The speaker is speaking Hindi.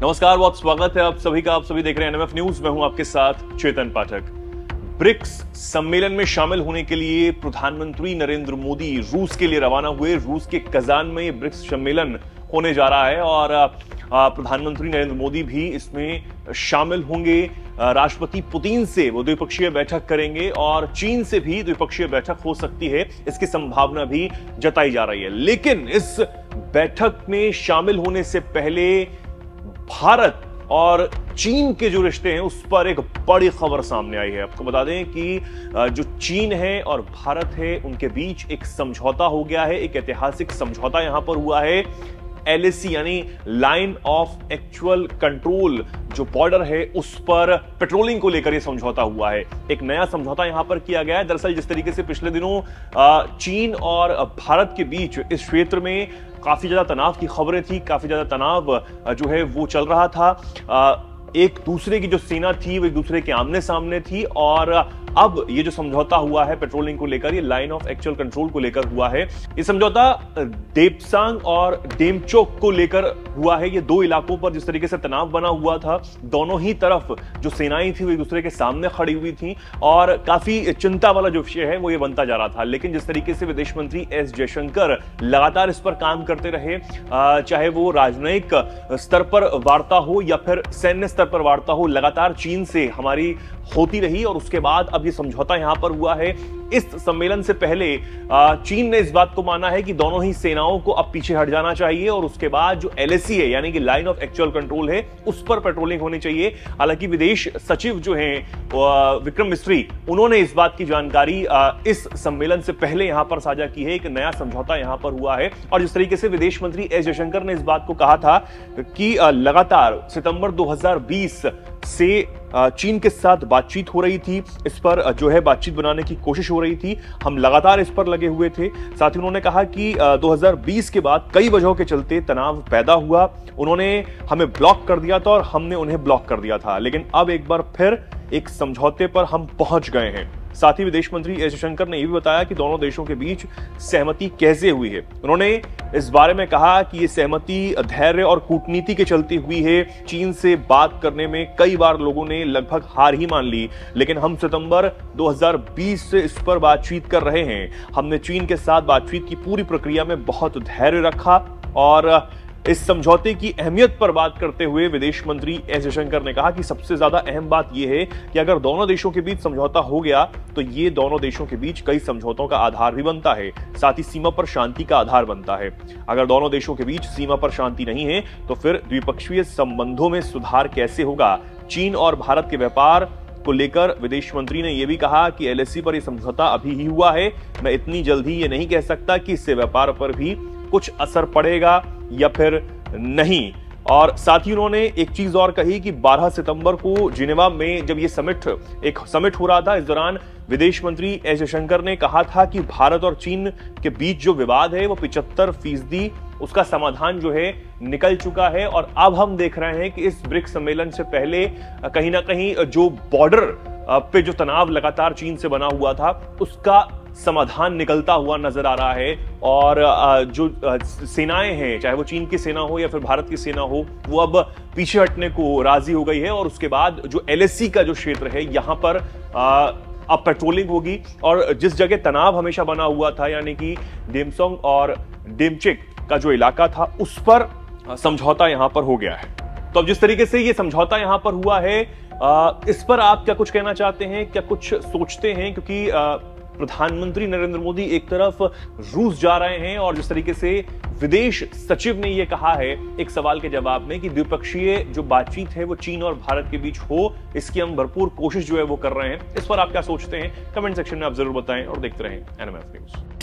नमस्कार, बहुत स्वागत है आप सभी का। आप सभी देख रहे हैं एनएमएफ न्यूज। मैं हूं आपके साथ चेतन पाठक। ब्रिक्स सम्मेलन में शामिल होने के लिए प्रधानमंत्री नरेंद्र मोदी रूस के लिए रवाना हुए। रूस के कजान में ये ब्रिक्स सम्मेलन होने जा रहा है और प्रधानमंत्री नरेंद्र मोदी भी इसमें शामिल होंगे। राष्ट्रपति पुतिन से वो द्विपक्षीय बैठक करेंगे और चीन से भी द्विपक्षीय बैठक हो सकती है, इसकी संभावना भी जताई जा रही है। लेकिन इस बैठक में शामिल होने से पहले भारत और चीन के जो रिश्ते हैं उस पर एक बड़ी खबर सामने आई है। आपको बता दें कि जो चीन है और भारत है उनके बीच एक समझौता हो गया है, एक ऐतिहासिक समझौता यहां पर हुआ है। LAC यानी लाइन ऑफ एक्चुअल कंट्रोल, जो बॉर्डर है उस पर पेट्रोलिंग को लेकर यह समझौता हुआ है। एक नया समझौता यहां पर किया गया है। दरअसल जिस तरीके से पिछले दिनों चीन और भारत के बीच इस क्षेत्र में काफी ज्यादा तनाव की खबरें थी, काफी ज्यादा तनाव जो है वो चल रहा था। एक दूसरे की जो सेना थी वो एक दूसरे के आमने सामने थी और अब ये जो समझौता हुआ है पेट्रोलिंग को लेकर, ये लाइन ऑफ एक्चुअल कंट्रोल को लेकर हुआ है। ये समझौता देपसांग और डेमचोक को लेकर हुआ है। ये दो इलाकों पर जिस तरीके से तनाव बना हुआ था, दोनों ही तरफ जो सेनाएं थी वो एक दूसरे के सामने खड़ी हुई थी और काफी चिंता वाला जो विषय है वो ये बनता जा रहा था। लेकिन जिस तरीके से विदेश मंत्री एस जयशंकर लगातार इस पर काम करते रहे, चाहे वो राजनयिक स्तर पर वार्ता हो या फिर सैन्य स्तर पर वार्ता हो, लगातार चीन से हमारी होती रही और उसके बाद अब ये समझौता यहां पर हुआ है। इस सम्मेलन से पहले चीन ने इस बात को माना है कि दोनों ही सेनाओं को अब पीछे हट जाना चाहिए और उसके बाद जो LAC है यानी कि लाइन ऑफ एक्चुअल कंट्रोल है उस पर पेट्रोलिंग होनी चाहिए। हालांकि विदेश सचिव जो हैं विक्रम मिस्री, उन्होंने इस बात की जानकारी इस सम्मेलन से पहले यहां पर साझा की है। एक नया समझौता यहां पर हुआ है और जिस तरीके से विदेश मंत्री एस जयशंकर ने इस बात को कहा था कि लगातार सितंबर 2020 से चीन के साथ बातचीत हो रही थी, इस पर जो है बातचीत बनाने की कोशिश हो रही थी, हम लगातार इस पर लगे हुए थे। साथ ही उन्होंने कहा कि 2020 के बाद कई वजहों के चलते तनाव पैदा हुआ, उन्होंने हमें ब्लॉक कर दिया था और हमने उन्हें ब्लॉक कर दिया था, लेकिन अब एक बार फिर एक समझौते पर हम पहुंच गए हैं। साथ ही विदेश मंत्री एस जयशंकर ने यह भी बताया कि दोनों देशों के बीच सहमति कैसे हुई है। उन्होंने इस बारे में कहा कि यह सहमति धैर्य और कूटनीति के चलती हुई है। चीन से बात करने में कई बार लोगों ने लगभग हार ही मान ली, लेकिन हम सितंबर 2020 से इस पर बातचीत कर रहे हैं। हमने चीन के साथ बातचीत की पूरी प्रक्रिया में बहुत धैर्य रखा और इस समझौते की अहमियत पर बात करते हुए विदेश मंत्री एस जयशंकर ने कहा कि सबसे ज्यादा अहम बात यह है कि अगर दोनों देशों के बीच समझौता हो गया तो ये दोनों देशों के बीच कई समझौतों का आधार भी बनता है, साथ ही सीमा पर शांति का आधार बनता है। अगर दोनों देशों के बीच सीमा पर शांति नहीं है तो फिर द्विपक्षीय संबंधों में सुधार कैसे होगा। चीन और भारत के व्यापार को लेकर विदेश मंत्री ने यह भी कहा कि LAC पर यह समझौता अभी ही हुआ है, मैं इतनी जल्दी ये नहीं कह सकता कि इससे व्यापार पर भी कुछ असर पड़ेगा या फिर नहीं। और साथ ही उन्होंने एक चीज और कही कि 12 सितंबर को जिनेवा में जब ये एक समिट हो रहा था, इस दौरान विदेश मंत्री एस जयशंकर ने कहा था कि भारत और चीन के बीच जो विवाद है वो 75% उसका समाधान जो है निकल चुका है और अब हम देख रहे हैं कि इस ब्रिक्स सम्मेलन से पहले कहीं ना कहीं जो बॉर्डर पे जो तनाव लगातार चीन से बना हुआ था उसका समाधान निकलता हुआ नजर आ रहा है और जो सेनाएं हैं, चाहे वो चीन की सेना हो या फिर भारत की सेना हो, वो अब पीछे हटने को राजी हो गई है और उसके बाद जो LAC का जो क्षेत्र है यहां पर अब पेट्रोलिंग होगी और जिस जगह तनाव हमेशा बना हुआ था यानी कि डेमसोंग और डेमचेक का जो इलाका था उस पर समझौता यहां पर हो गया है। तो अब जिस तरीके से ये समझौता यहां पर हुआ है, इस पर आप क्या कुछ कहना चाहते हैं, क्या कुछ सोचते हैं? क्योंकि प्रधानमंत्री नरेंद्र मोदी एक तरफ रूस जा रहे हैं और जिस तरीके से विदेश सचिव ने यह कहा है एक सवाल के जवाब में कि द्विपक्षीय जो बातचीत है वो चीन और भारत के बीच हो, इसकी हम भरपूर कोशिश जो है वो कर रहे हैं। इस पर आप क्या सोचते हैं? कमेंट सेक्शन में आप जरूर बताएं और देखते रहें एनएमएफ न्यूज।